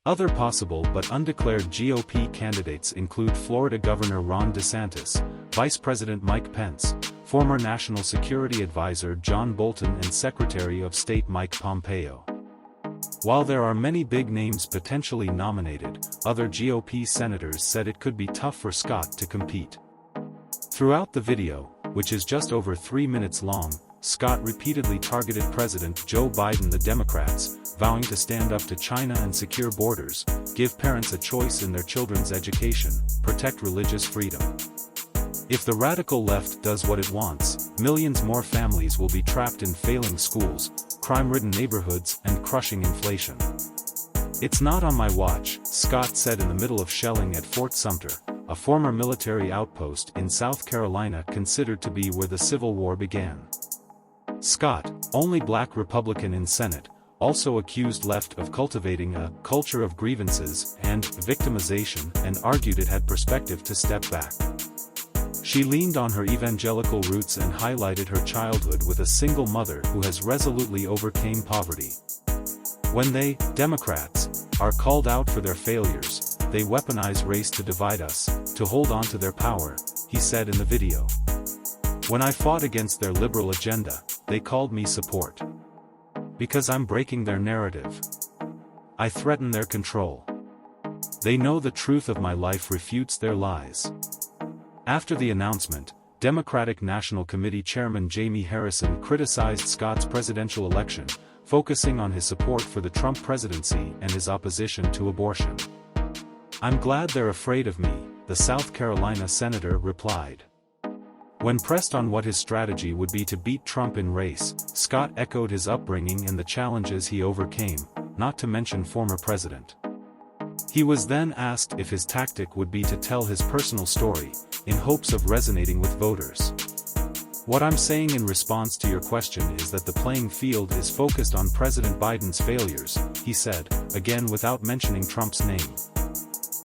Other possible but undeclared GOP candidates include Florida Governor Ron DeSantis, Vice President Mike Pence, former National Security Advisor John Bolton and Secretary of State Mike Pompeo. While there are many big names potentially nominated, other GOP senators said it could be tough for Scott to compete. Throughout the video, which is just over 3 minutes long, Scott repeatedly targeted President Joe Biden, the Democrats, vowing to stand up to China and secure borders, give parents a choice in their children's education, protect religious freedom. If the radical left does what it wants, millions more families will be trapped in failing schools, crime-ridden neighborhoods, and crushing inflation. It's not on my watch, Scott said in the middle of shelling at Fort Sumter, a former military outpost in South Carolina considered to be where the Civil War began. Scott, only black Republican in Senate, also accused left of cultivating a culture of grievances and victimization and argued it had perspective to step back. She leaned on her evangelical roots and highlighted her childhood with a single mother who has resolutely overcame poverty. When they, Democrats, are called out for their failures, they weaponize race to divide us, to hold on to their power, he said in the video. When I fought against their liberal agenda, they called me support. Because I'm breaking their narrative. I threaten their control. They know the truth of my life refutes their lies. After the announcement, Democratic National Committee Chairman Jaime criticized Scott's presidential election, focusing on his support for the Trump presidency and his opposition to abortion. I'm glad they're afraid of me, the South Carolina senator replied. When pressed on what his strategy would be to beat Trump in race, Scott echoed his upbringing and the challenges he overcame, not to mention former president. He was then asked if his tactic would be to tell his personal story, in hopes of resonating with voters. What I'm saying in response to your question is that the playing field is focused on President Biden's failures, he said, again without mentioning Trump's name.